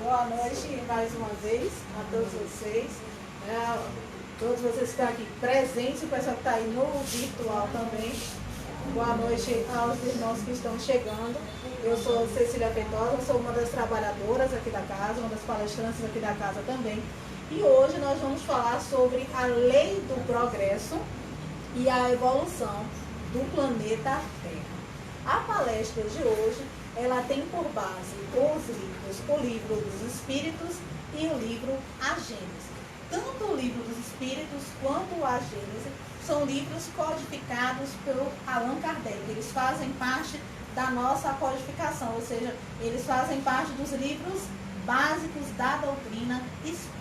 Boa noite mais uma vez a todos vocês. Todos vocês que estão aqui presentes, o pessoal que está aí no virtual também. Boa noite aos irmãos que estão chegando. Eu sou Cecília Feitosa, sou uma das trabalhadoras aqui da casa, uma das palestrantes aqui da casa também. E hoje nós vamos falar sobre a lei do progresso e a evolução do planeta Terra. A palestra de hoje, ela tem por base os livros, o livro dos Espíritos e o livro A Gênese. Tanto o livro dos Espíritos quanto a Gênese são livros codificados pelo Allan Kardec. Eles fazem parte da nossa codificação, ou seja, eles fazem parte dos livros básicos da doutrina espírita.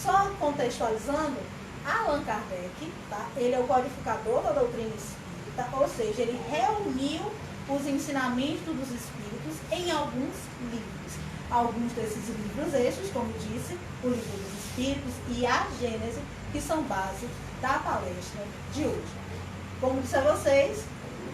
Só contextualizando, Allan Kardec, tá? Ele é o codificador da doutrina espírita, ou seja, ele reuniu os ensinamentos dos espíritos em alguns livros. Alguns desses livros estes, como disse, o livro dos Espíritos e a Gênese, que são base da palestra de hoje. Como disse a vocês,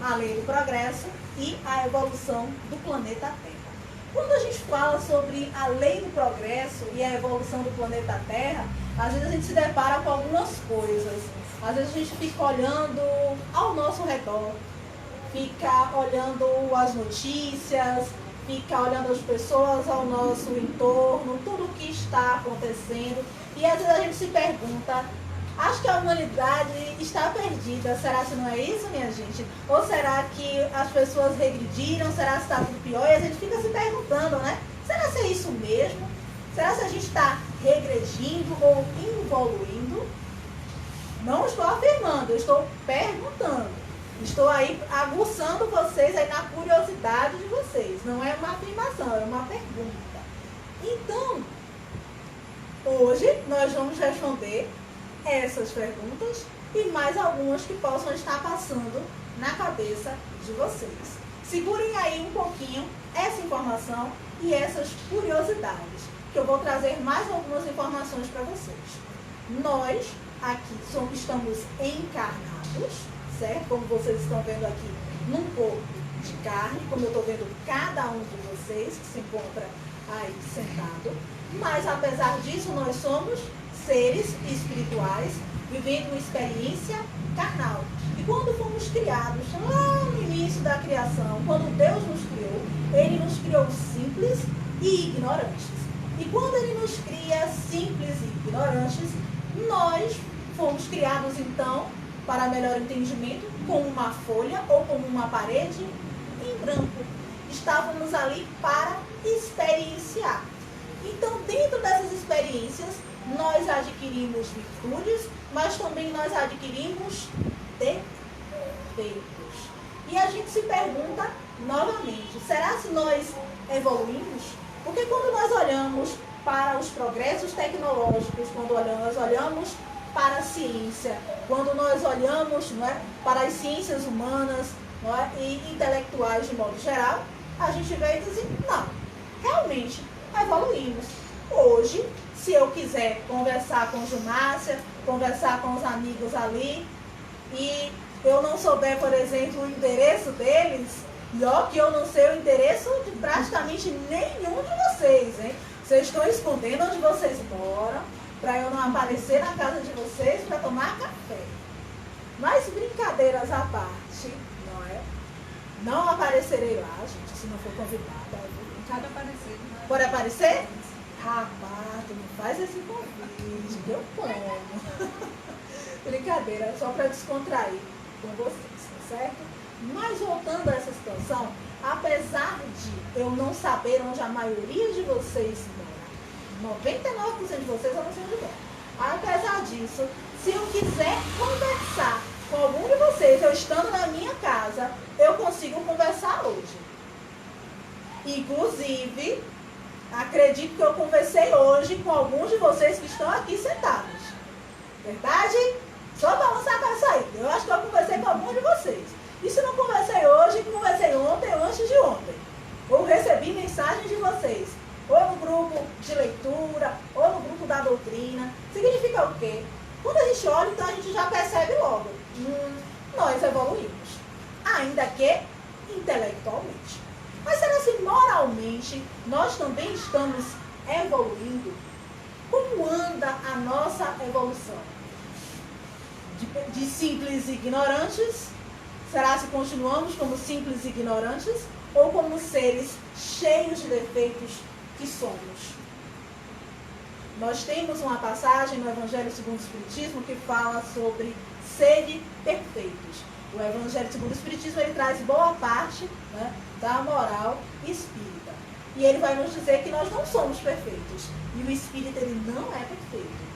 a lei do progresso e a evolução do planeta Terra. Quando a gente fala sobre a lei do progresso e a evolução do planeta Terra, às vezes a gente se depara com algumas coisas. Às vezes a gente fica olhando ao nosso redor, fica olhando as notícias, fica olhando as pessoas ao nosso entorno, tudo o que está acontecendo. E às vezes a gente se pergunta, acho que a humanidade está perdida. Será que não é isso, minha gente? Ou será que as pessoas regrediram? Será que está tudo pior? E a gente fica se perguntando, né? Será que é isso mesmo? Será que a gente está regredindo ou evoluindo? Não estou afirmando, eu estou perguntando. Estou aí aguçando vocês aí na curiosidade de vocês. Não é uma afirmação, é uma pergunta. Então, hoje nós vamos responder essas perguntas e mais algumas que possam estar passando na cabeça de vocês. Segurem aí um pouquinho essa informação e essas curiosidades, que eu vou trazer mais algumas informações para vocês. Nós aqui estamos encarnados, certo? Como vocês estão vendo aqui, num corpo de carne, como eu estou vendo cada um de vocês que se encontra aí sentado. Mas, apesar disso, nós somos seres espirituais, vivendo uma experiência carnal. E quando fomos criados, lá no início da criação, quando Deus nos criou, Ele nos criou simples e ignorantes. E quando Ele nos cria simples e ignorantes, nós fomos criados, então, para melhor entendimento, com uma folha ou com uma parede em branco. Estávamos ali para experienciar. Então, dentro dessas experiências, nós adquirimos virtudes, mas também nós adquirimos defeitos. E a gente se pergunta novamente, será se nós evoluímos? Porque quando nós olhamos para os progressos tecnológicos, quando nós olhamos para a ciência, quando nós olhamos, não é, para as ciências humanas, não é, e intelectuais de modo geral, a gente vê e diz, não, realmente evoluímos. Hoje, se eu quiser conversar com Gilmácia, conversar com os amigos ali, e eu não souber, por exemplo, o endereço deles, e ó, que eu não sei o endereço de praticamente nenhum de vocês, hein? Vocês estão escondendo onde vocês moram, para eu não aparecer na casa de vocês para tomar café. Mas brincadeiras à parte, não é? Não aparecerei lá, gente, se não for convidada. Pode aparecer. Pode aparecer? Rapaz, tu não faz esse convite, que eu como. Brincadeira, só para descontrair com vocês, tá certo? Mas voltando a essa situação, apesar de eu não saber onde a maioria de vocês mora, 99% de vocês eu não sei onde moram. Apesar disso, se eu quiser conversar com algum de vocês, eu estando na minha casa, eu consigo conversar hoje. Inclusive, acredito que eu conversei hoje com alguns de vocês que estão aqui sentados. Verdade? Só balançar a cabeça aí. Eu acho que eu conversei com alguns de vocês. E se não conversei hoje, conversei ontem ou antes de ontem. Ou recebi mensagens de vocês. Ou no grupo de leitura, ou no grupo da doutrina. Significa o quê? Quando a gente olha, então a gente já percebe logo. Nós evoluímos. Ainda que intelectualmente. Mas será que realmente nós também estamos evoluindo? Como anda a nossa evolução? De simples ignorantes? Será se continuamos como simples ignorantes ou como seres cheios de defeitos que somos? Nós temos uma passagem no Evangelho segundo o Espiritismo que fala sobre sede perfeitos. O Evangelho segundo o Espiritismo ele traz boa parte, né, da moral espírita. E ele vai nos dizer que nós não somos perfeitos. E o espírita ele não é perfeito.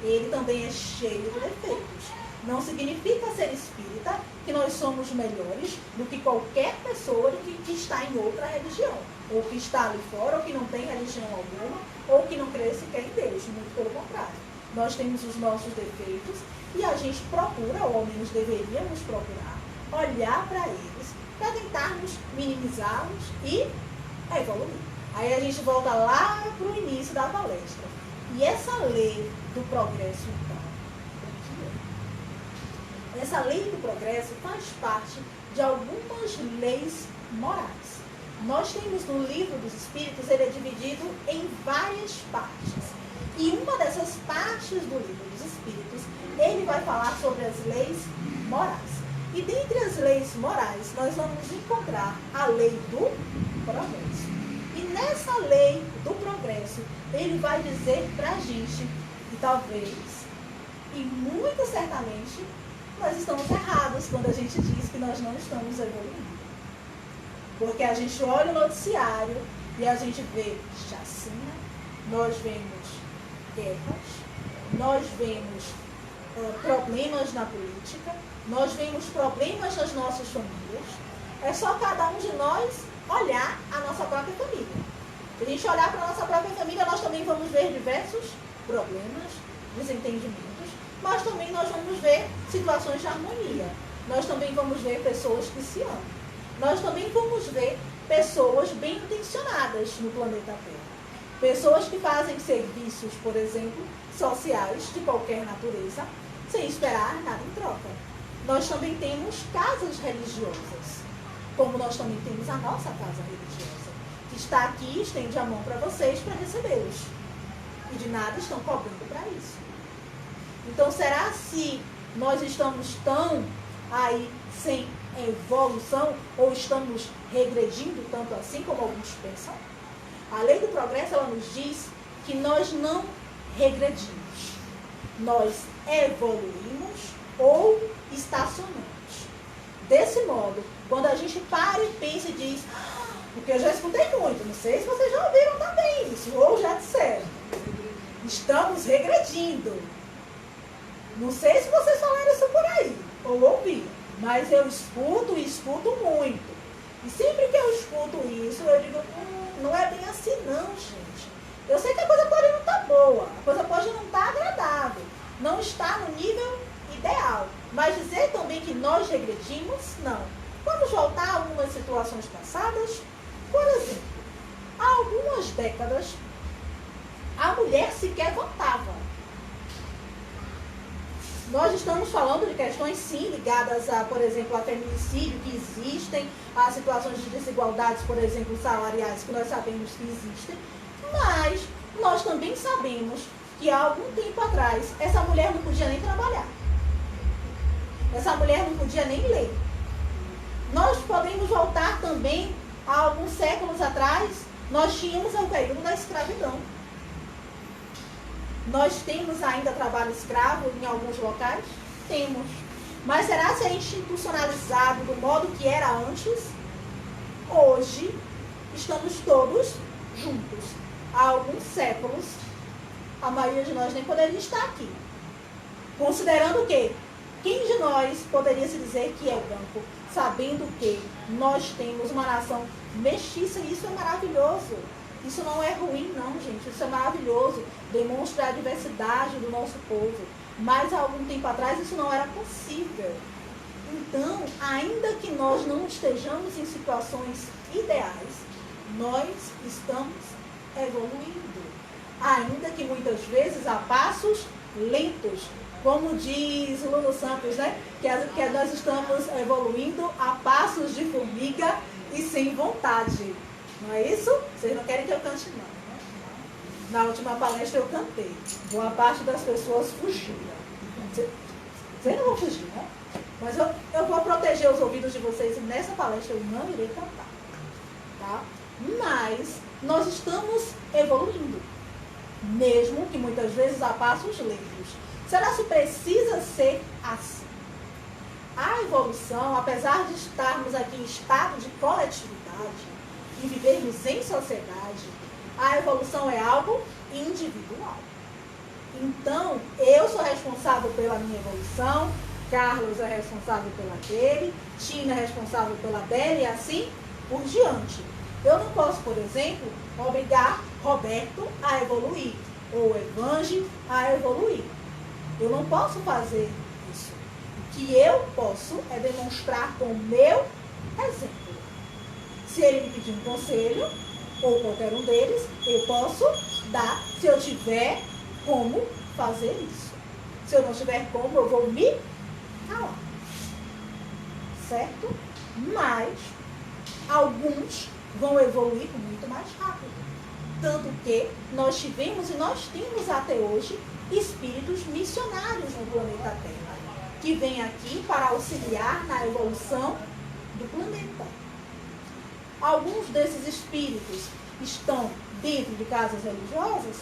Ele também é cheio de defeitos. Não significa ser espírita que nós somos melhores do que qualquer pessoa que está em outra religião. Ou que está ali fora, ou que não tem religião alguma, ou que não crê sequer em Deus. Muito pelo contrário. Nós temos os nossos defeitos e a gente procura, ou ao menos deveríamos procurar, olhar para eles, para tentarmos minimizá-los e evoluir. Aí a gente volta lá para o início da palestra. E essa lei do progresso, então, essa lei do progresso faz parte de algumas leis morais. Nós temos no Livro dos Espíritos, ele é dividido em várias partes. E uma dessas partes do Livro dos Espíritos, ele vai falar sobre as leis morais. E dentre as leis morais, nós vamos encontrar a lei do progresso. E nessa lei do progresso, ele vai dizer para a gente, e talvez, e muito certamente, nós estamos errados quando a gente diz que nós não estamos evoluindo. Porque a gente olha o noticiário e a gente vê chacina, nós vemos guerras, nós vemos problemas na política, nós vemos problemas nas nossas famílias. É só cada um de nós olhar a nossa própria família. Se a gente olhar para a nossa própria família, nós também vamos ver diversos problemas, desentendimentos, mas também nós vamos ver situações de harmonia. Nós também vamos ver pessoas que se amam. Nós também vamos ver pessoas bem intencionadas no planeta Terra. Pessoas que fazem serviços, por exemplo, sociais de qualquer natureza, sem esperar nada em troca. Nós também temos casas religiosas, como nós também temos a nossa casa religiosa, que está aqui e estende a mão para vocês para recebê-los. E de nada estão cobrando para isso. Então, será se nós estamos tão aí sem evolução ou estamos regredindo tanto assim como alguns pensam? A lei do progresso, ela nos diz que nós não regredimos. Nós evoluímos ou estacionamos. Desse modo, quando a gente para e pensa e diz, porque eu já escutei muito, não sei se vocês já ouviram também isso, ou já disseram, estamos regredindo. Não sei se vocês falaram isso por aí, ou ouviram, mas eu escuto e escuto muito. E sempre que eu escuto isso, eu digo, não é bem assim não, gente. Eu sei que a coisa pode não estar boa, a coisa pode não estar agradável, não está no nível ideal. Mas dizer também que nós regredimos, não. Vamos voltar a algumas situações passadas. Por exemplo, há algumas décadas, a mulher sequer votava. Nós estamos falando de questões, sim, ligadas a, por exemplo, a feminicídio, que existem, a situações de desigualdades, por exemplo, salariais, que nós sabemos que existem, mas nós também sabemos que há algum tempo atrás, essa mulher não podia nem trabalhar. Essa mulher não podia nem ler. Nós podemos voltar também a alguns séculos atrás, nós tínhamos o período da escravidão. Nós temos ainda trabalho escravo em alguns locais? Temos. Mas será se é institucionalizado do modo que era antes? Hoje, estamos todos juntos. Há alguns séculos, a maioria de nós nem poderia estar aqui. Considerando que, quem de nós poderia se dizer que é branco, sabendo que nós temos uma nação mestiça, e isso é maravilhoso. Isso não é ruim, não, gente. Isso é maravilhoso. Demonstra a diversidade do nosso povo. Mas há algum tempo atrás isso não era possível. Então, ainda que nós não estejamos em situações ideais, nós estamos evoluindo. Ainda que muitas vezes a passos lentos. Como diz Lulu Santos, né? Que nós estamos evoluindo a passos de formiga e sem vontade. Não é isso? Vocês não querem que eu cante, não, né? Na última palestra eu cantei. Boa parte das pessoas fugiram. Vocês não vão fugir, né? Mas eu vou proteger os ouvidos de vocês e nessa palestra eu não irei cantar. Tá? Mas nós estamos evoluindo. Mesmo que muitas vezes a passos lentos. Será que precisa ser assim? A evolução, apesar de estarmos aqui em estado de coletividade e vivermos em sociedade, a evolução é algo individual. Então, eu sou responsável pela minha evolução, Carlos é responsável pela dele, Tina é responsável pela dela e assim por diante. Eu não posso, por exemplo, obrigar Roberto a evoluir ou Evange a evoluir. Eu não posso fazer isso. O que eu posso é demonstrar com o meu exemplo. Se ele me pedir um conselho, ou qualquer um deles, eu posso dar se eu tiver como fazer isso. Se eu não tiver como, eu vou me calar. Certo? Mas alguns vão evoluir muito mais rápido. Tanto que nós tivemos e nós temos até hoje espíritos missionários no planeta Terra, que vêm aqui para auxiliar na evolução do planeta. Alguns desses espíritos estão dentro de casas religiosas?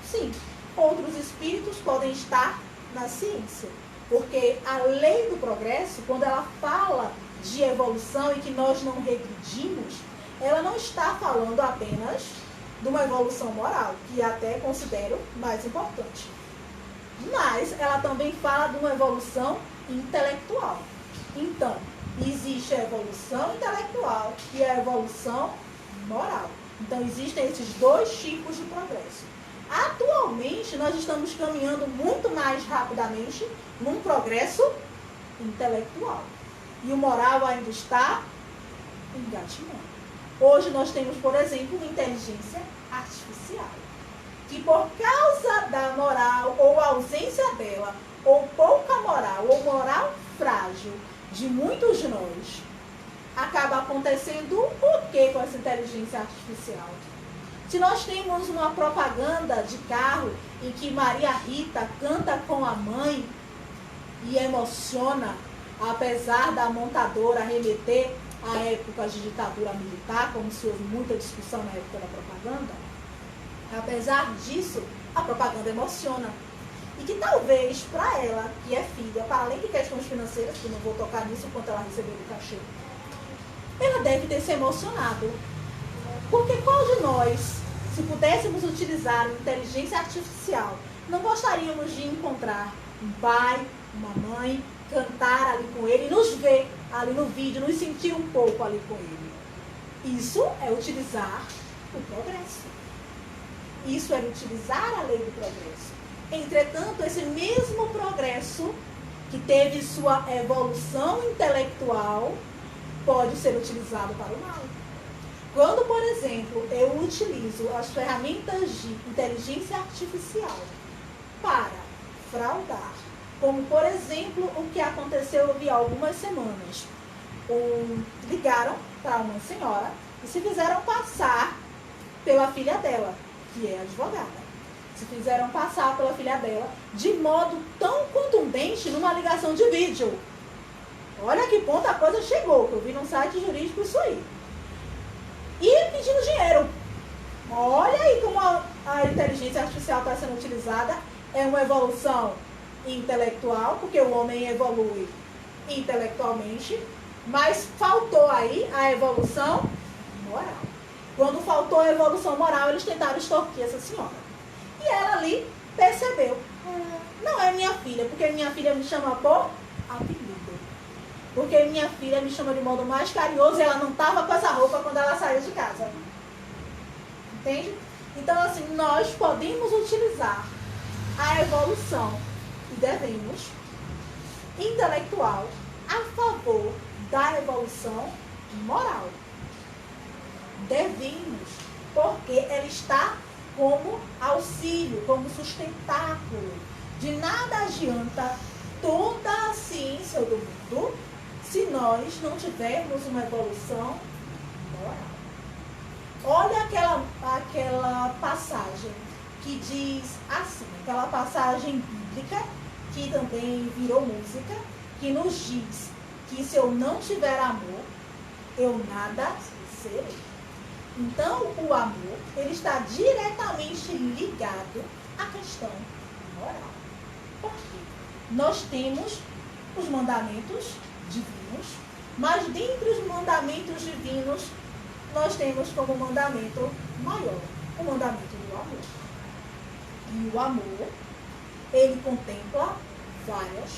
Sim. Outros espíritos podem estar na ciência. Porque a lei do progresso, quando ela fala de evolução e que nós não regredimos, ela não está falando apenas de uma evolução moral, que até considero mais importante. Mas ela também fala de uma evolução intelectual. Então, existe a evolução intelectual e a evolução moral. Então, existem esses dois tipos de progresso. Atualmente, nós estamos caminhando muito mais rapidamente num progresso intelectual. E o moral ainda está engatinhando. Hoje nós temos, por exemplo, uma inteligência artificial, que por causa da moral ou ausência dela, ou pouca moral, ou moral frágil de muitos de nós, acaba acontecendo o que com essa inteligência artificial? Se nós temos uma propaganda de carro em que Maria Rita canta com a mãe e emociona, apesar da montadora remeter à época de ditadura militar, como se houve muita discussão na época da propaganda, apesar disso, a propaganda emociona. E que talvez para ela, que é filha, para além de questões financeiras, que não vou tocar nisso enquanto ela recebeu o cachê, ela deve ter se emocionado. Porque qual de nós, se pudéssemos utilizar uma inteligência artificial, não gostaríamos de encontrar um pai, uma mãe, cantar ali com ele, nos ver ali no vídeo, nos sentir um pouco ali com ele? Isso é utilizar o progresso. Isso é utilizar a lei do progresso. Entretanto, esse mesmo progresso que teve sua evolução intelectual pode ser utilizado para o mal. Quando, por exemplo, eu utilizo as ferramentas de inteligência artificial para fraudar, como, por exemplo, o que aconteceu há algumas semanas. Ligaram para uma senhora e se fizeram passar pela filha dela, que é advogada. Se fizeram passar pela filha dela de modo tão contundente numa ligação de vídeo. Olha que ponto a coisa chegou, que eu vi num site jurídico isso aí. E pedindo dinheiro. Olha aí como a inteligência artificial está sendo utilizada. É uma evolução intelectual, porque o homem evolui intelectualmente, mas faltou aí a evolução moral. Quando faltou a evolução moral, eles tentaram extorquir essa senhora. E ela ali percebeu, não é minha filha, porque minha filha me chama por apelido. Porque minha filha me chama de modo mais carinhoso e ela não estava com essa roupa quando ela saiu de casa. Entende? Então, assim, nós podemos utilizar a evolução, e devemos, intelectual, a favor da evolução moral. Devemos, porque ela está como auxílio, como sustentáculo. De nada adianta toda a ciência do mundo se nós não tivermos uma evolução moral. Olha aquela passagem que diz assim, aquela passagem bíblica, que também virou música, que nos diz que se eu não tiver amor, eu nada serei. Então, o amor, ele está diretamente ligado à questão moral. Por quê? Nós temos os mandamentos divinos, mas dentre os mandamentos divinos, nós temos como mandamento maior o mandamento do amor. E o amor, ele contempla várias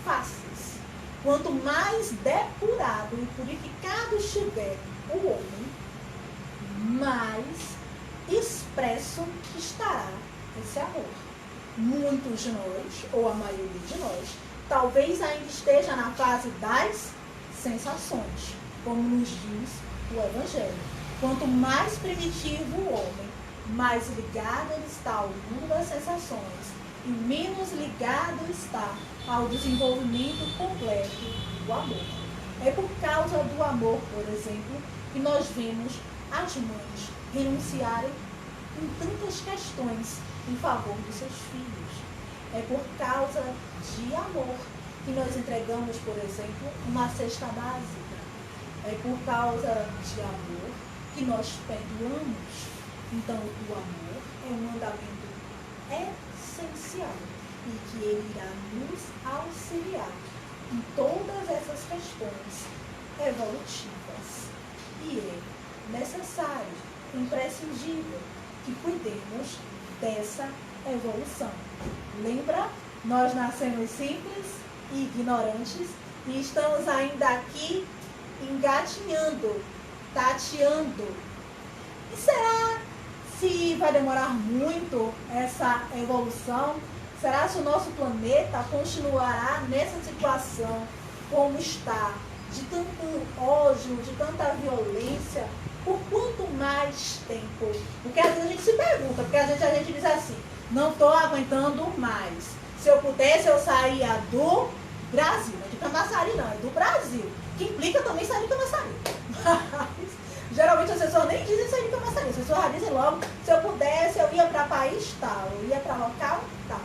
faces. Quanto mais depurado e purificado estiver o homem, mais expresso estará esse amor. Muitos de nós, ou a maioria de nós, talvez ainda esteja na fase das sensações, como nos diz o Evangelho. Quanto mais primitivo o homem, mais ligado ele está ao mundo das sensações e menos ligado está ao desenvolvimento completo do amor. É por causa do amor, por exemplo, que nós vemos as mães renunciarem em tantas questões em favor dos seus filhos. É por causa de amor que nós entregamos, por exemplo, uma cesta básica. É por causa de amor que nós perdoamos. Então, o amor é um mandamento essencial e que ele irá nos auxiliar em todas essas questões evolutivas. E é necessário, imprescindível, que cuidemos dessa evolução. Lembra? Nós nascemos simples e ignorantes e estamos ainda aqui engatinhando, tateando. E será se vai demorar muito essa evolução? Será se o nosso planeta continuará nessa situação como está, de tanto ódio, de tanta violência, por quanto mais tempo? Porque às vezes a gente se pergunta, porque às vezes a gente diz assim, não estou aguentando mais. Se eu pudesse, eu saía do Brasil, não de Camaçari não, é do Brasil, que implica também sair de Camaçari. Mas geralmente as pessoas nem dizem sair de Camaçari, as pessoas já dizem logo, se eu pudesse, eu ia para país tal, eu ia para local tal.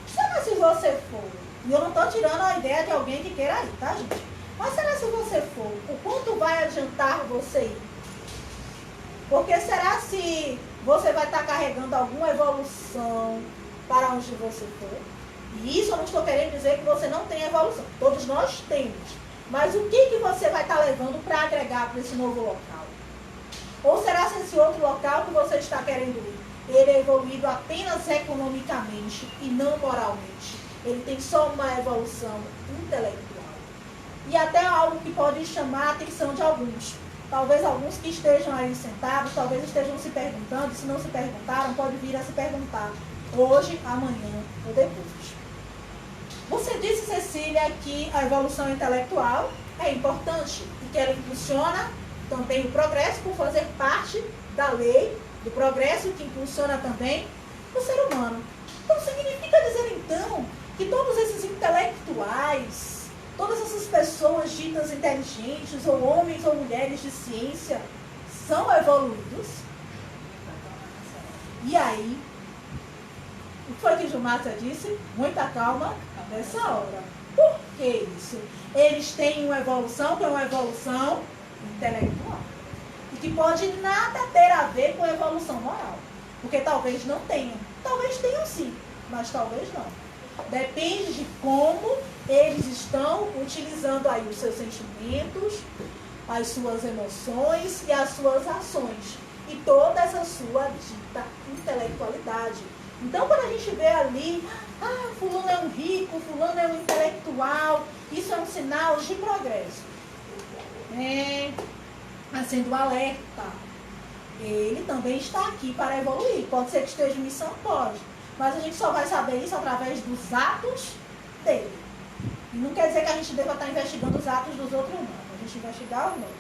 Será se você for, e eu não estou tirando a ideia de alguém que queira ir, tá, gente? Mas será se você for, o quanto vai adiantar você ir? Porque será se você vai estar carregando alguma evolução para onde você for? E isso eu não estou querendo dizer que você não tem evolução. Todos nós temos. Mas o que você vai estar levando para agregar para esse novo local? Ou será se esse outro local que você está querendo ir, ele é evoluído apenas economicamente e não moralmente? Ele tem só uma evolução intelectual. E até algo que pode chamar a atenção de alguns. Talvez alguns que estejam aí sentados, talvez estejam se perguntando, se não se perguntaram, pode vir a se perguntar. Hoje, amanhã ou depois. Você disse, Cecília, que a evolução intelectual é importante e que ela impulsiona também o progresso por fazer parte da lei do progresso que impulsiona também o ser humano. Então significa dizer então que todos esses intelectuais, todas essas pessoas ditas inteligentes, ou homens ou mulheres de ciência, são evoluídos? E aí, o que foi que Gilmácia disse? Muita calma nessa hora. Por que isso? Eles têm uma evolução que é uma evolução intelectual. E que pode nada ter a ver com a evolução moral. Porque talvez não tenham. Talvez tenham sim, mas talvez não. Depende de como eles estão utilizando aí os seus sentimentos, as suas emoções e as suas ações. E toda essa sua dita intelectualidade. Então, quando a gente vê ali, fulano é um rico, fulano é um intelectual, isso é um sinal de progresso. Sendo alerta. Ele também está aqui para evoluir. Pode ser que esteja em missão? Pode. Mas a gente só vai saber isso através dos atos dele. E não quer dizer que a gente deva estar investigando os atos dos outros, não. A gente investigar os nossos.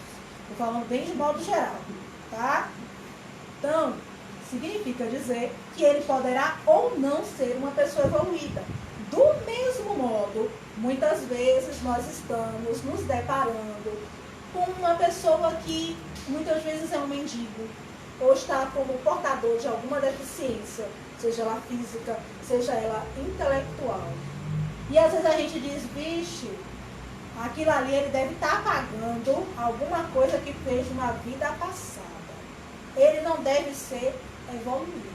Estou falando bem de modo geral. Tá? Então, significa dizer que ele poderá ou não ser uma pessoa evoluída. Do mesmo modo, muitas vezes nós estamos nos deparando com uma pessoa que muitas vezes é um mendigo, ou está como portador de alguma deficiência, seja ela física, seja ela intelectual. E às vezes a gente diz, vixe, aquilo ali ele deve estar pagando alguma coisa que fez na vida passada. Ele não deve ser evoluído.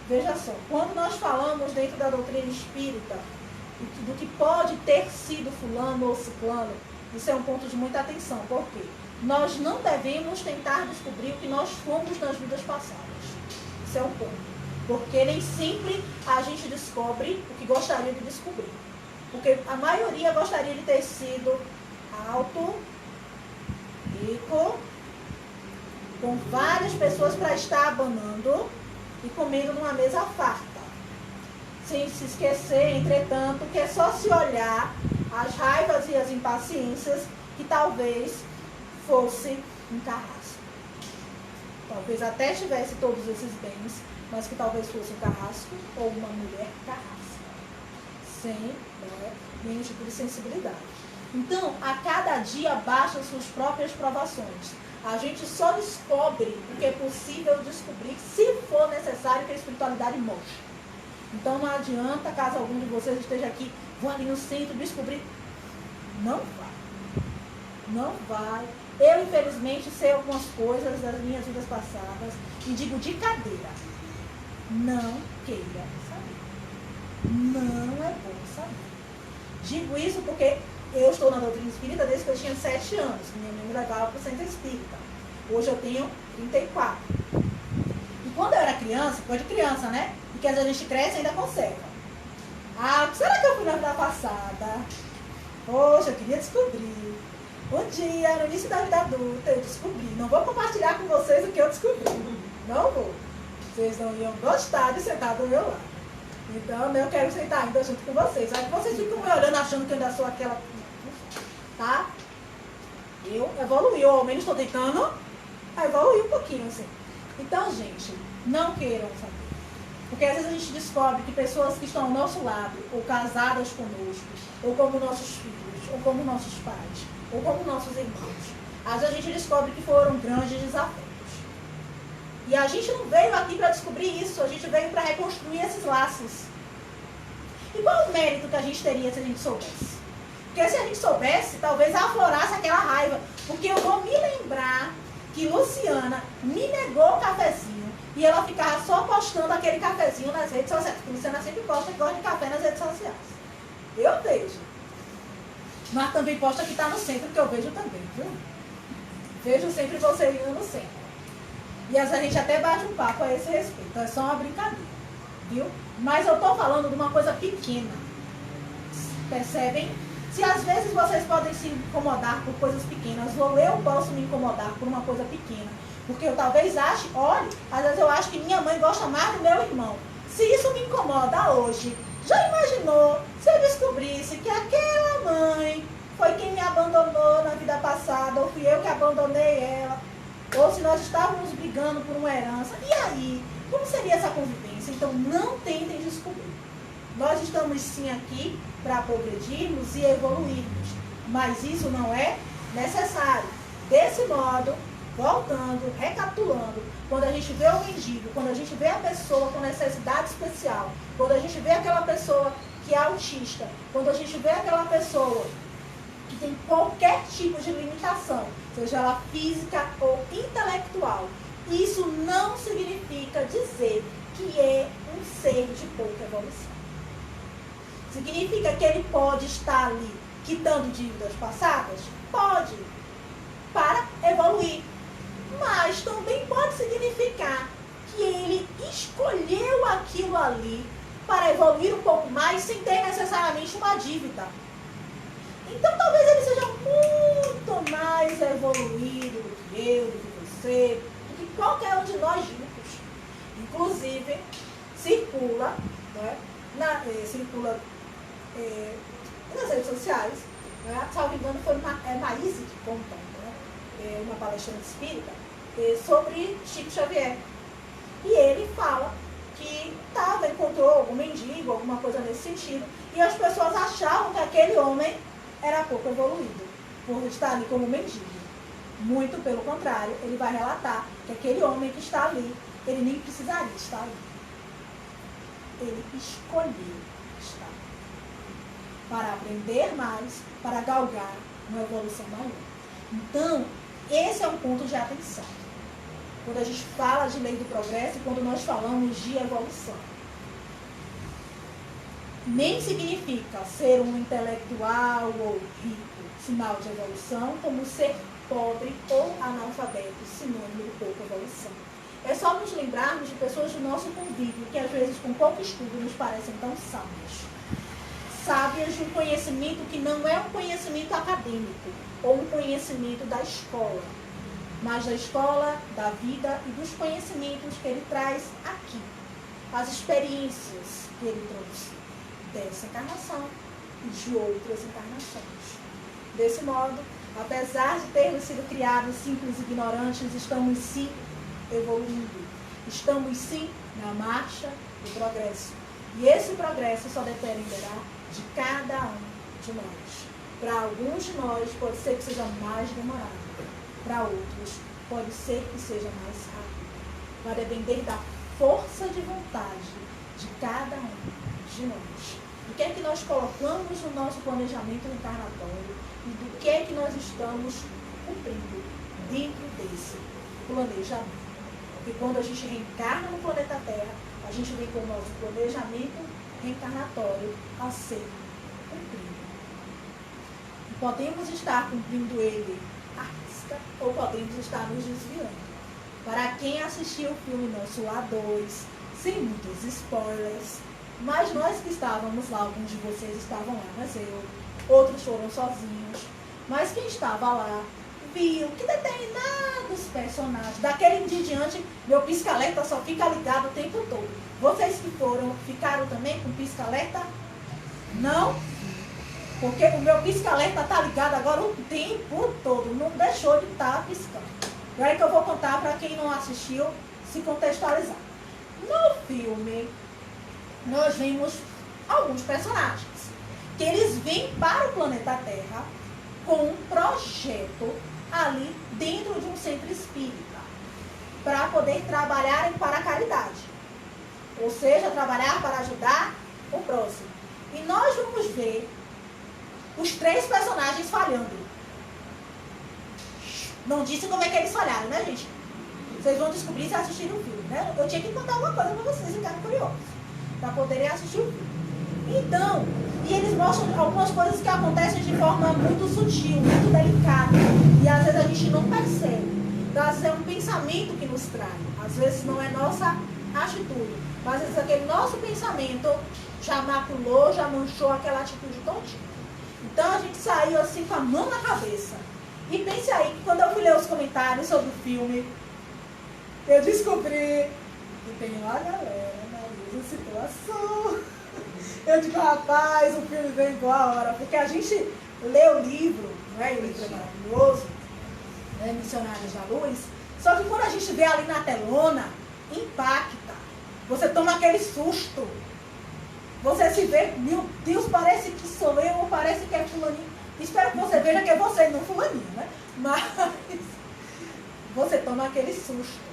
Veja só, quando nós falamos dentro da doutrina espírita do que pode ter sido fulano ou ciclano, isso é um ponto de muita atenção. Por quê? Nós não devemos tentar descobrir o que nós fomos nas vidas passadas. Isso é um ponto. Porque nem sempre a gente descobre o que gostaria de descobrir. Porque a maioria gostaria de ter sido alto, rico, com várias pessoas para estar abanando e comendo numa mesa farta. Sem se esquecer, entretanto, que é só se olhar as raivas e as impaciências que talvez fosse um carrasco. Talvez até tivesse todos esses bens, mas que talvez fosse um carrasco ou uma mulher carrasca. Sem nenhum tipo de sensibilidade. Então, a cada dia baixa suas próprias provações. A gente só descobre o que é possível descobrir se for necessário que a espiritualidade mostre. Então não adianta, caso algum de vocês esteja aqui, vou ali no centro descobrir. Não vai. Não vai. Eu, infelizmente, sei algumas coisas das minhas vidas passadas e digo de cadeira. Não queira saber. Não é bom saber. Digo isso porque eu estou na doutrina espírita desde que eu tinha 7 anos. Minha mãe me levava para o centro espírita. Hoje eu tenho 34. E quando eu era criança, coisa de criança, né? Porque às vezes a gente cresce e ainda conserva. Ah, será que eu fui na vida passada? Poxa, eu queria descobrir. Um dia, no início da vida adulta, eu descobri. Não vou compartilhar com vocês o que eu descobri. Não vou. Vocês não iam gostar de sentar do meu lado. Então, eu quero sentar ainda junto com vocês. Aí vocês ficam me olhando achando que eu ainda sou aquela... Tá? Eu evoluí, ou ao menos estou tentando evoluir um pouquinho, assim. Então, gente, não queiram saber. Porque às vezes a gente descobre que pessoas que estão ao nosso lado, ou casadas conosco, ou como nossos filhos, ou como nossos pais, ou como nossos irmãos, às vezes a gente descobre que foram grandes desafetos. E a gente não veio aqui para descobrir isso, a gente veio para reconstruir esses laços. E qual o mérito que a gente teria se a gente soubesse? Porque se a gente soubesse, talvez aflorasse aquela raiva. Porque eu vou me lembrar que Luciana me negou o cafezinho e ela ficava só postando aquele cafezinho nas redes sociais. Porque Luciana sempre posta que gosta de café nas redes sociais. Eu vejo. Mas também posta que está no centro, que eu vejo também, viu? Vejo sempre você indo no centro. E às vezes a gente até bate um papo a esse respeito. Então é só uma brincadeira, viu? Mas eu estou falando de uma coisa pequena. Percebem? Se às vezes vocês podem se incomodar por coisas pequenas, ou eu posso me incomodar por uma coisa pequena, porque eu talvez ache, olhe, às vezes eu acho que minha mãe gosta mais do meu irmão. Se isso me incomoda hoje, já imaginou se eu descobrisse que aquela mãe foi quem me abandonou na vida passada, ou fui eu que abandonei ela, ou se nós estávamos brigando por uma herança, e aí? Como seria essa convivência? Então não tentem descobrir. Nós estamos sim aqui para progredirmos e evoluirmos, mas isso não é necessário. Desse modo, voltando, recapitulando, quando a gente vê o mendigo, quando a gente vê a pessoa com necessidade especial, quando a gente vê aquela pessoa que é autista, quando a gente vê aquela pessoa que tem qualquer tipo de limitação, seja ela física ou intelectual, isso não significa dizer que é um ser de pouca evolução. Significa que ele pode estar ali quitando dívidas passadas? Pode, para evoluir. Mas também pode significar que ele escolheu aquilo ali para evoluir um pouco mais sem ter necessariamente uma dívida. Então talvez ele seja muito mais evoluído do que eu, do que você, do que qualquer um de nós juntos. Inclusive, circula, né, nas redes sociais, né, salvo engano, foi Maíse que contou, né, uma palestrante espírita, sobre Chico Xavier. E ele fala que encontrou algum mendigo, alguma coisa nesse sentido, e as pessoas achavam que aquele homem era pouco evoluído, por estar ali como mendigo. Muito pelo contrário, ele vai relatar que aquele homem que está ali, ele nem precisaria estar ali. Ele escolheu estar ali para aprender mais, para galgar uma evolução maior. Então, esse é um ponto de atenção. Quando a gente fala de lei do progresso, quando nós falamos de evolução. Nem significa ser um intelectual ou rico, sinal de evolução, como ser pobre ou analfabeto, sinônimo de pouca evolução. É só nos lembrarmos de pessoas do nosso convívio, que às vezes com pouco estudo nos parecem tão sábias. Sábias de um conhecimento que não é um conhecimento acadêmico, ou um conhecimento da escola, mas da escola, da vida e dos conhecimentos que ele traz aqui. As experiências que ele trouxe dessa encarnação e de outras encarnações. Desse modo, apesar de termos sido criados simples e ignorantes, estamos sim evoluindo. Estamos sim na marcha do progresso. E esse progresso só dependerá de cada um de nós. Para alguns de nós pode ser que seja mais demorado. Para outros pode ser que seja mais rápido. Vai depender da força de vontade de cada um de nós. O que é que nós colocamos no nosso planejamento encarnatório e do que é que nós estamos cumprindo dentro desse planejamento. Porque quando a gente reencarna no planeta Terra, a gente vem com o nosso planejamento reencarnatório a ser cumprido. E podemos estar cumprindo ele à risca ou podemos estar nos desviando. Para quem assistiu o filme nosso A2, sem muitos spoilers, mas nós que estávamos lá, alguns de vocês estavam lá, mas outros foram sozinhos, mas quem estava lá viu que determinados personagens, daquele dia em diante, meu pisca-alerta só fica ligado o tempo todo. Vocês que ficaram também com pisca-alerta? Não? Porque o meu pisca-alerta está ligado agora o tempo todo, não deixou de estar piscando. Agora que eu vou contar para quem não assistiu, se contextualizar. No filme, nós vimos alguns personagens, que eles vêm para o planeta Terra com um projeto ali dentro de um centro espírita, para poder trabalharem para a caridade, ou seja, trabalhar para ajudar o próximo. E nós vamos ver os 3 personagens falhando. Não disse como é que eles falharam, né, gente? Vocês vão descobrir se assistirem o filme, né? Eu tinha que contar uma coisa para vocês ficarem curiosos, para poderem assistir o filme. Então, e eles mostram algumas coisas que acontecem de forma muito sutil, muito delicada. E às vezes a gente não percebe. Então, às vezes é um pensamento que nos trai. Às vezes não é nossa atitude. Mas às vezes aquele nosso pensamento já maculou, já manchou aquela atitude todinha. Então a gente saiu assim com a mão na cabeça. E pense aí que quando eu fui ler os comentários sobre o filme, eu descobri que tem uma galera na mesma situação. Eu digo, rapaz, o filme vem boa hora, porque a gente lê o livro, né, o livro é maravilhoso, né, Missionários da Luz, só que quando a gente vê ali na telona, impacta. Você toma aquele susto. Você se vê, meu Deus, parece que sou eu ou parece que é fulaninho. Espero que você veja que é você, não fulaninho, né? Mas você toma aquele susto.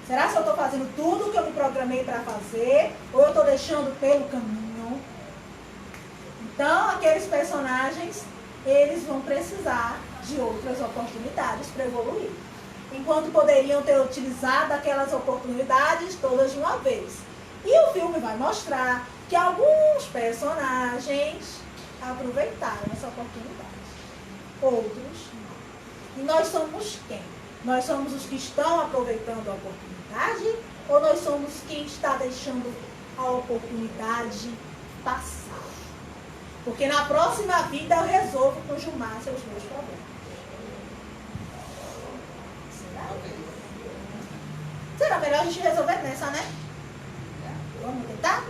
Será que eu estou fazendo tudo o que eu me programei para fazer? Ou eu estou deixando pelo caminho? Então, aqueles personagens, eles vão precisar de outras oportunidades para evoluir. Enquanto poderiam ter utilizado aquelas oportunidades todas de uma vez. E o filme vai mostrar que alguns personagens aproveitaram essa oportunidade. Outros não. E nós somos quem? Nós somos os que estão aproveitando a oportunidade ou nós somos quem está deixando a oportunidade passar? Porque na próxima vida eu resolvo conjumar seus meus problemas. Será melhor a gente resolver nessa, né? Vamos tentar?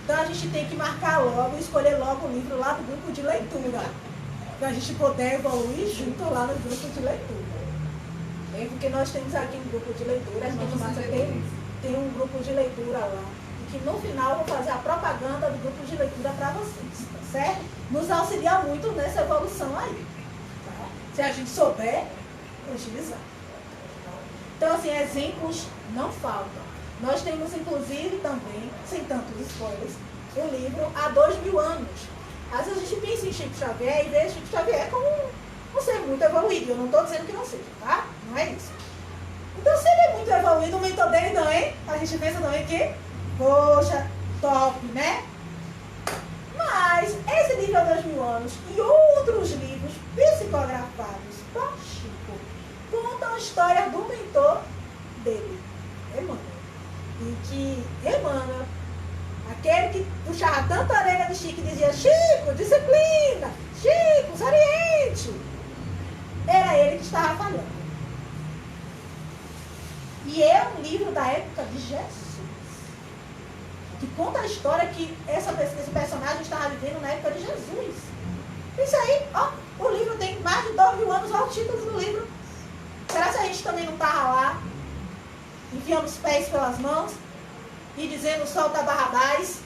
Então a gente tem que marcar logo, escolher logo o livro lá do grupo de leitura. Para a gente poder evoluir junto lá no grupo de leitura. Porque nós temos aqui um grupo de leitura, a gente massa tem um grupo de leitura lá. E que no final eu vou fazer a propaganda do grupo de leitura para vocês, tá certo? Nos auxilia muito nessa evolução aí. Tá? se a gente souber utilizar. Então, assim, exemplos não faltam. Nós temos, inclusive, também, sem tantos spoilers, o livro Há 2000 anos. Às vezes a gente pensa em Chico Xavier e vê Chico Xavier como um ser muito evoluído. Eu não estou dizendo que não seja, tá? Não é isso. Então, se ele é muito evoluído, o mentor dele também, a gente pensa também que, poxa, top, né? Mas esse livro Há 2000 anos e outros livros psicografados por Chico contam a história do mentor dele, Emmanuel. E que Emmanuel, aquele que puxava tanto a orelha de Chico e dizia: Chico, disciplina, Chico, se oriente, era ele que estava falhando. E é um livro da época de Jesus, que conta a história que esse personagem estava vivendo na época de Jesus. Isso aí, ó, o livro tem mais de 2000 anos, olha o título do livro. Será que a gente também não estava lá, enfiando os pés pelas mãos e dizendo: solta Barrabás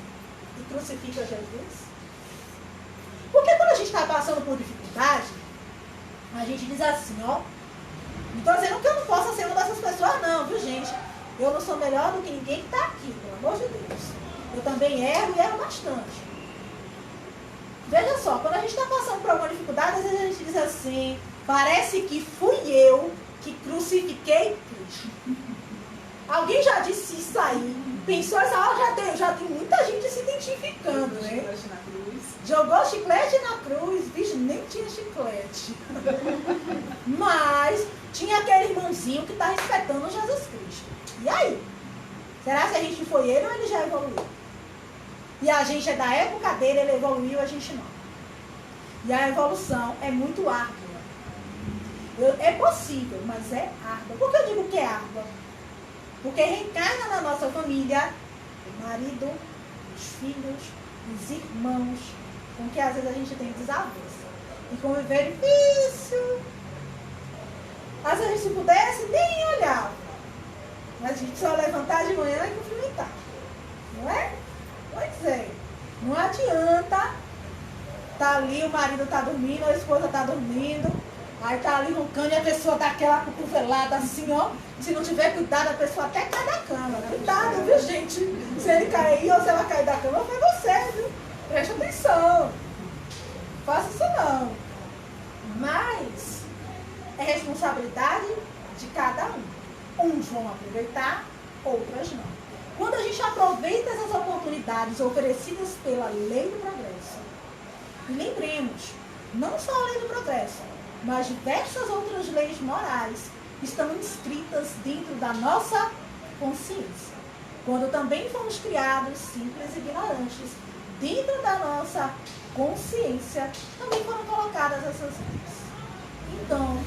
e crucifica Jesus? Porque quando a gente está passando por dificuldade, a gente diz assim, ó, não estou dizendo que eu não possa ser uma dessas pessoas não, viu gente? Eu não sou melhor do que ninguém que está aqui, pelo amor de Deus. Eu também erro e erro bastante. Veja só, quando a gente está passando por alguma dificuldade, às vezes a gente diz assim: parece que fui eu que crucifiquei Cristo. Alguém já disse isso aí? Pensou essa hora? Já tem muita gente se identificando, né? Jogou chiclete na cruz, bicho, nem tinha chiclete. Mas tinha aquele irmãozinho que está respeitando Jesus Cristo. E aí? Será que a gente foi ele ou ele já evoluiu? E a gente é da época dele, ele evoluiu, a gente não. E a evolução é muito árdua. É possível, mas é árdua. Por que eu digo que é árdua? Porque reencarna na nossa família o marido, os filhos, os irmãos, com que às vezes a gente tem desavença. E conviver é difícil. Às vezes, se pudesse, nem olhava. Mas a gente só levantar de manhã e cumprimentar. Não é? Pois é. Não adianta. Tá ali, o marido tá dormindo, a esposa tá dormindo. Aí tá ali roncando e a pessoa dá aquela cotovelada assim, ó. Se não tiver cuidado, a pessoa até cai da cama. Cuidado, viu, gente? Se ele cair ou se ela cair da cama, foi você, viu? Preste atenção. Faça isso não. Mas é responsabilidade de cada um. Uns vão aproveitar, outras não. Quando a gente aproveita essas oportunidades oferecidas pela lei do progresso, e lembremos, não só a lei do progresso, mas diversas outras leis morais estão inscritas dentro da nossa consciência. Quando também fomos criados simples e ignorantes, dentro da nossa consciência também foram colocadas essas leis. Então,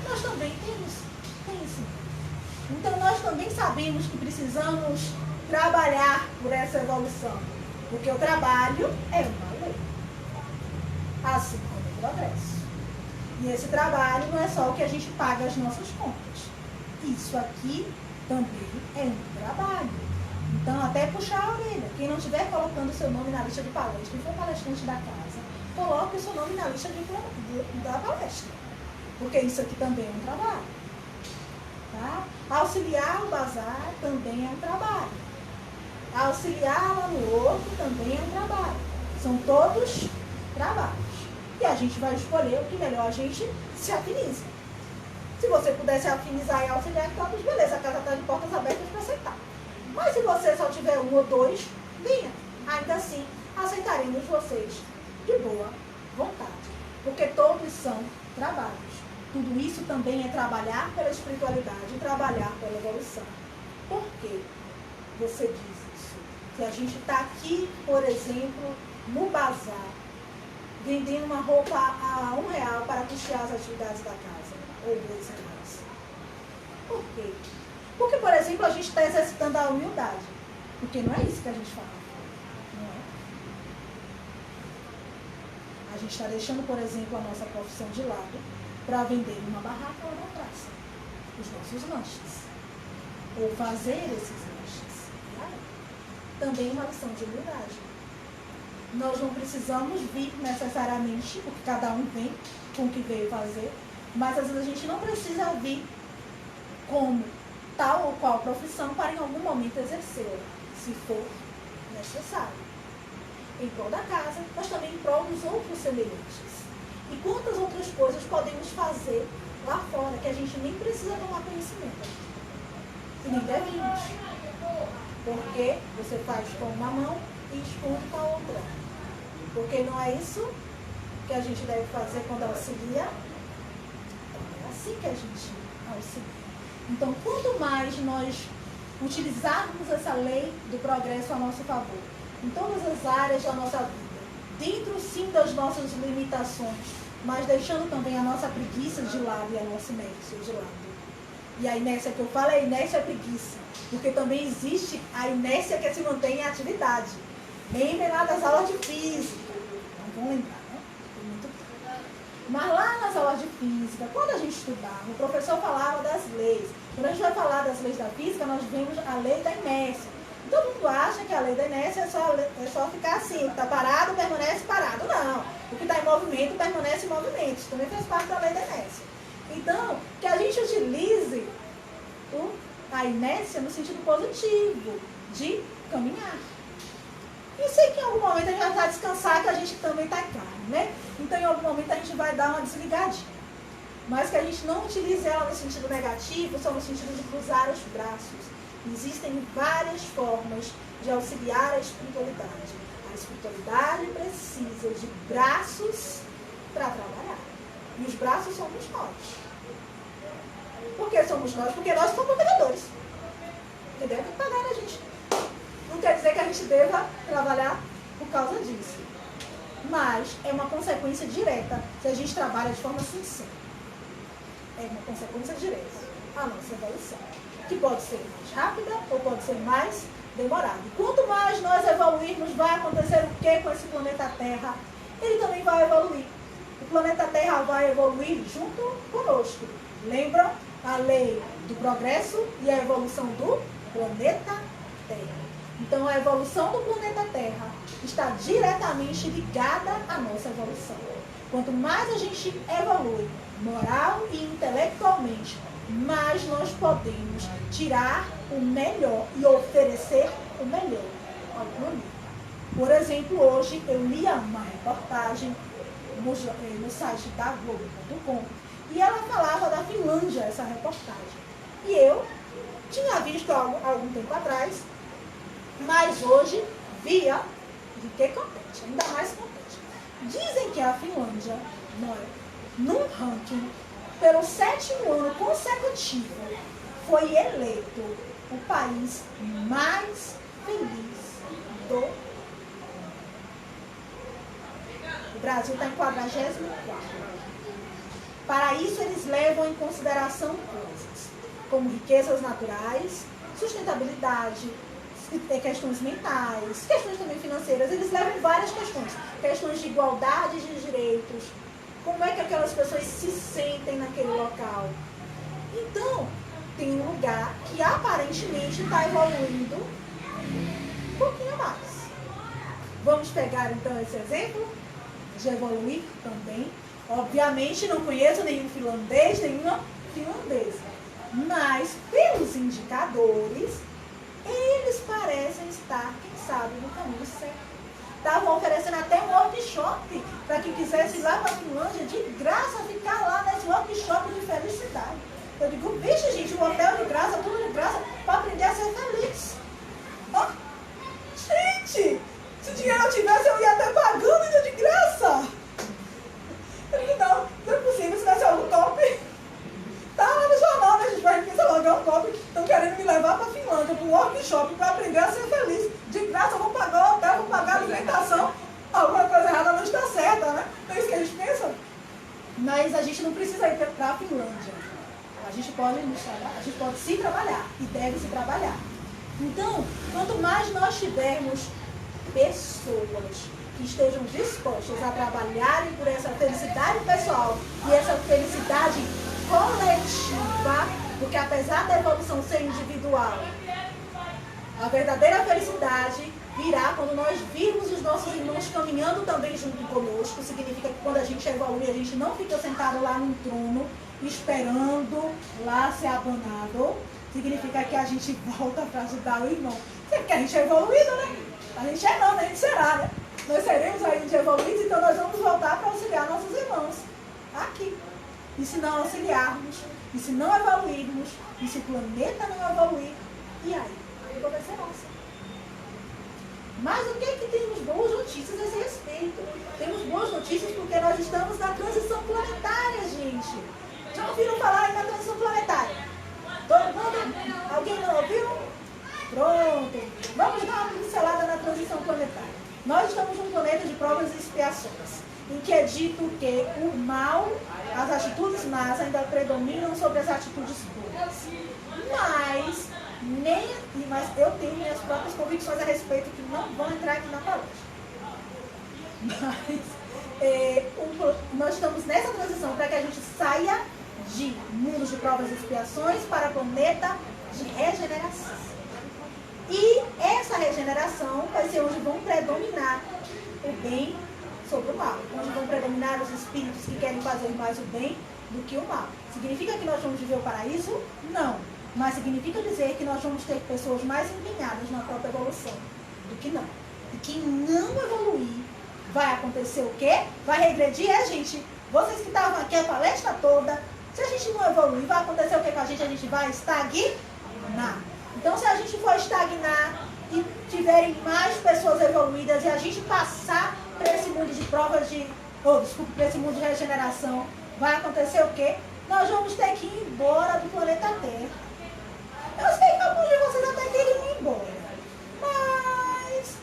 nós também temos isso. Então, nós também sabemos que precisamos trabalhar por essa evolução, porque o trabalho é uma lei, assim como o progresso. E esse trabalho não é só o que a gente paga as nossas contas. Isso aqui também é um trabalho. Então, até puxar a orelha. Quem não estiver colocando o seu nome na lista de palestra e for palestrante da casa, coloque o seu nome na lista da palestra. Porque isso aqui também é um trabalho. Tá? Auxiliar o bazar também é um trabalho. Auxiliar lá no outro também é um trabalho. São todos trabalhos. E a gente vai escolher o que melhor a gente se afiniza. Se você puder se afinizar e auxiliar, todos, beleza, a casa está de portas abertas para aceitar. Mas se você só tiver um ou dois, venha. Ainda assim, aceitaremos vocês de boa vontade. Porque todos são trabalhos. Tudo isso também é trabalhar pela espiritualidade e trabalhar pela evolução. Por que você diz isso? Se a gente está aqui, por exemplo, no bazar, vendendo uma roupa a R$1 para custear as atividades da casa, ou R$2. Por quê? Porque, por exemplo, a gente está exercitando a humildade. Porque não é isso que a gente fala. Não é? A gente está deixando, por exemplo, a nossa profissão de lado para vender numa barraca ou na praça os nossos lanches. Ou fazer esses lanches. Também uma lição de humildade. Nós não precisamos vir necessariamente, porque cada um vem com o que veio fazer, Mas às vezes a gente não precisa vir como tal ou qual profissão para em algum momento exercê-la, se for necessário. Em prol da casa, mas também em prol dos outros semelhantes. E quantas outras coisas podemos fazer lá fora que a gente nem precisa tomar conhecimento. E nem devemos. Porque você faz com uma mão e esconde com a outra. Porque não é isso que a gente deve fazer quando auxilia. É assim que a gente auxilia. Então, quanto mais nós utilizarmos essa lei do progresso a nosso favor, em todas as áreas da nossa vida, dentro sim das nossas limitações, mas deixando também a nossa preguiça de lado e a nossa inércia de lado. E a inércia que eu falo é a inércia e a preguiça, porque também existe a inércia que se mantém em atividade. Lembrem lá das aulas de física. Não vão lembrar, né? Mas lá nas aulas de física, quando a gente estudava, o professor falava das leis. Quando a gente vai falar das leis da física, nós vemos a lei da inércia. Todo mundo acha que a lei da inércia é só ficar assim, o que está parado permanece parado. Não, o que está em movimento permanece em movimento. Isso também faz parte da lei da inércia. Então, que a gente utilize a inércia no sentido positivo, de caminhar. E sei que em algum momento a gente vai estar descansar, que a gente também está em carne, né? Então, em algum momento a gente vai dar uma desligadinha. Mas que a gente não utilize ela no sentido negativo, só no sentido de cruzar os braços. Existem várias formas de auxiliar a espiritualidade. A espiritualidade precisa de braços para trabalhar. E os braços somos nós. Por que somos nós? Porque nós somos vendedores. Entendeu? Tem que pagar a gente. Não quer dizer que a gente deva trabalhar por causa disso. Mas é uma consequência direta se a gente trabalha de forma sincera. É uma consequência direta à nossa evolução. Que pode ser mais rápida ou pode ser mais demorada. E quanto mais nós evoluirmos, vai acontecer o que com esse planeta Terra? Ele também vai evoluir. O planeta Terra vai evoluir junto conosco. Lembram a lei do progresso e a evolução do planeta Terra. Então, a evolução do planeta Terra está diretamente ligada à nossa evolução. Quanto mais a gente evolui, moral e intelectualmente, mais nós podemos tirar o melhor e oferecer o melhor ao planeta. Por exemplo, hoje eu li uma reportagem no site da Globo.com e ela falava da Finlândia, essa reportagem. E eu tinha visto há algum tempo atrás, mas hoje via, fiquei contente, ainda mais contente. Dizem que a Finlândia, num ranking, pelo 7º ano consecutivo, foi eleito o país mais feliz do mundo. O Brasil está em 44º. Para isso, eles levam em consideração coisas como riquezas naturais, sustentabilidade, questões mentais, questões também financeiras. Eles levam várias questões. Questões de igualdade de direitos. Como é que aquelas pessoas se sentem naquele local. Então, tem um lugar que aparentemente está evoluindo um pouquinho mais. Vamos pegar então esse exemplo de evoluir também. Obviamente não conheço nenhum finlandês, nenhuma finlandesa. Mas, pelos indicadores, eles parecem estar, quem sabe, no caminho certo. Estavam oferecendo até um workshop para quem quisesse ir lá para a Finlândia, de graça, ficar lá nesse workshop de felicidade. Eu digo, vixe, gente, o hotel de graça, tudo de graça, para aprender a ser feliz. Oh, gente, se o dinheiro eu tivesse, eu ia até pagando ainda de graça. Eu digo, não é possível, se tivesse algum top. Tá lá no jornal, né, gente? Vai pensar logo, é um top. Estão querendo me levar para a Finlândia, para um workshop, para aprender a ser feliz. De graça, eu vou pagar o hotel, vou pagar a alimentação. Alguma coisa errada não está certa, né? Não é isso que a gente pensa? Mas a gente não precisa ir para a Finlândia. A gente pode se trabalhar e deve se trabalhar. Então, quanto mais nós tivermos pessoas que estejam dispostas a trabalharem por essa felicidade pessoal e essa felicidade coletiva, porque apesar da evolução ser individual, a verdadeira felicidade virá quando nós virmos os nossos irmãos caminhando também junto conosco. Significa que quando a gente evolui, a gente não fica sentado lá num trono, esperando lá ser abanado. Significa que a gente volta para ajudar o irmão. Porque a gente é evoluído, né? A gente é não, né? A gente será, né? Nós seremos ainda evoluídos, então nós vamos voltar para auxiliar nossos irmãos. Aqui. E se não auxiliarmos, e se não evoluirmos, e se o planeta não evoluir, e aí? A culpa vai ser nossa. Mas o que é que temos boas notícias a esse respeito? Temos boas notícias porque nós estamos na transição planetária, gente. Já ouviram falar aí na transição planetária? Todo mundo? Alguém não ouviu? Pronto. Vamos dar uma pincelada na transição planetária. Nós estamos num planeta de provas e expiações, em que é dito que o mal, as atitudes más ainda predominam sobre as atitudes boas. Mas eu tenho minhas próprias convicções a respeito que não vão entrar aqui na palestra. Mas nós estamos nessa transição para que a gente saia de mundos de provas e expiações para planeta de regeneração. E essa regeneração vai ser onde vão predominar o bem sobre o mal, onde vão predominar os espíritos que querem fazer mais o bem do que o mal. Significa que nós vamos viver o paraíso? Não. Mas significa dizer que nós vamos ter pessoas mais empenhadas na própria evolução do que não. E quem não evoluir, vai acontecer o quê? Vai regredir, gente. Vocês que estavam aqui a palestra toda, se a gente não evoluir, vai acontecer o que com a gente? A gente vai estagnar. Então, se a gente for estagnar e tiverem mais pessoas evoluídas e a gente passar para esse mundo de provas para esse mundo de regeneração, vai acontecer o quê? Nós vamos ter que ir embora do planeta Terra. Eu sei que alguns de vocês até querem ir embora. Mas,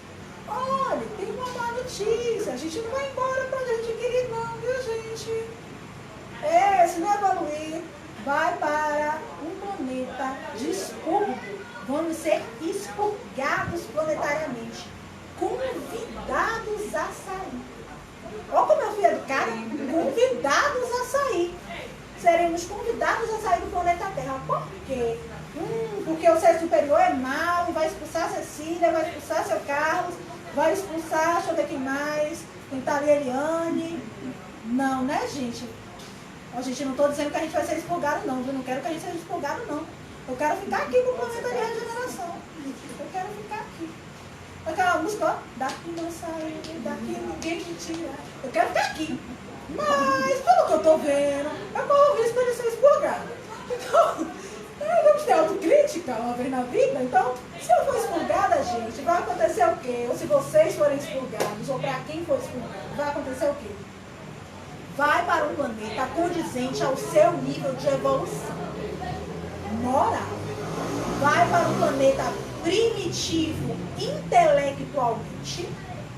olha, tem uma má notícia. A gente não vai embora para onde a gente queria não, viu, gente? Se não evoluir, vai para um planeta de expurgo. Vamos ser expurgados planetariamente. Convidados a sair. Olha como eu fui educada. Convidados a sair. Seremos convidados a sair do planeta Terra. Por quê? Porque o ser superior é mau e vai expulsar a Cecília, vai expulsar seu Carlos, vai expulsar, deixa eu ver quem mais, tentar ali a Eliane. Não, né, gente? A gente não estou dizendo que a gente vai ser expurgado, não. Eu não quero que a gente seja expurgado, não. Eu quero ficar aqui no planeta de regeneração. Eu quero ficar aqui. Aquela música, ó, daqui não sai, daqui ninguém me tira. Eu quero ficar aqui. Mas, pelo que eu estou vendo, eu corro o risco de ser expurgado. Então, vamos ter autocrítica uma vez na vida. Então, se eu for expurgada, gente, vai acontecer o quê? Ou se vocês forem expurgados, ou para quem for expurgado, vai acontecer o quê? Vai para um planeta condizente ao seu nível de evolução moral. Vai para um planeta primitivo intelectualmente,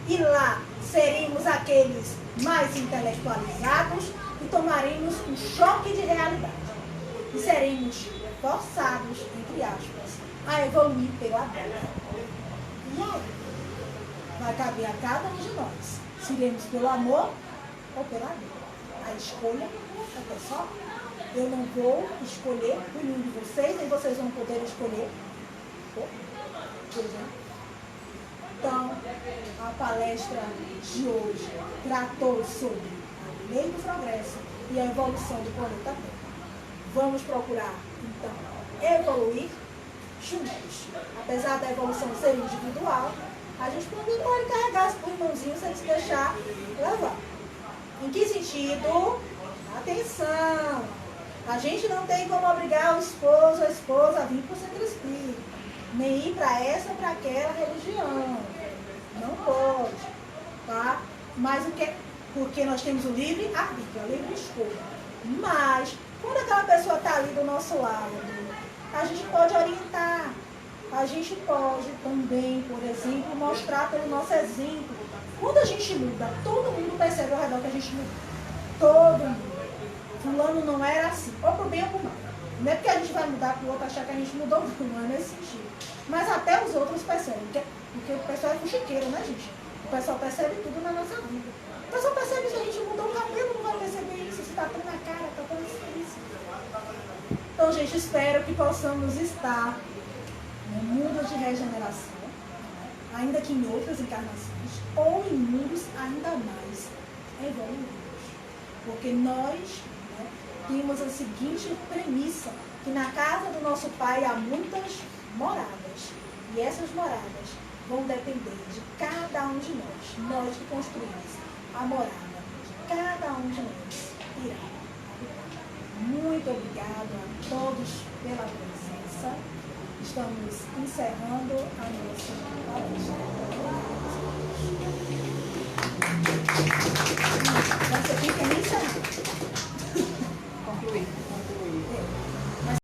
e lá seremos aqueles mais intelectualizados e tomaremos um choque de realidade. E seremos forçados, entre aspas, a evoluir pela dor. E aí? Vai caber a cada um de nós. Se iremos pelo amor ou pela dor. A escolha é pessoal. Eu não vou escolher nenhum de vocês, nem vocês vão poder escolher. Por exemplo. Então, a palestra de hoje tratou sobre a lei do progresso e a evolução do planeta Terra. Vamos procurar, então, evoluir juntos. Apesar da evolução ser individual, a gente também pode carregar o irmãozinho sem se deixar levar. Em que sentido? Atenção! A gente não tem como obrigar o esposo ou a esposa a vir para o centro espírita, nem ir para essa ou para aquela religião. Não pode. Tá? Mas o que? Porque nós temos o livre arbítrio, a livre escolha. Mas, quando aquela pessoa está ali do nosso lado, a gente pode orientar. A gente pode também, por exemplo, mostrar pelo nosso exemplo. Quando a gente muda, todo mundo percebe ao redor que a gente muda. Todo mundo. Fulano não era assim, ou pro bem ou pro mal. Não é porque a gente vai mudar para o outro achar que a gente mudou, não é nesse sentido. Mas até os outros percebem, porque o pessoal é fuxiqueiro, né, gente? O pessoal percebe tudo na nossa vida. O pessoal percebe se a gente mudou o cabelo, não vai perceber isso, se tá tudo na cara, tá tudo isso. Então, gente, espero que possamos estar no mundo de regeneração. ainda que em outras encarnações, ou em mundos ainda mais evoluídos. Porque nós, né, temos a seguinte premissa, que na casa do nosso Pai há muitas moradas. E essas moradas vão depender de cada um de nós. Nós que construímos a morada de cada um de nós irá habitar. Muito obrigado a todos pela presença. Estamos encerrando a nossa palestra.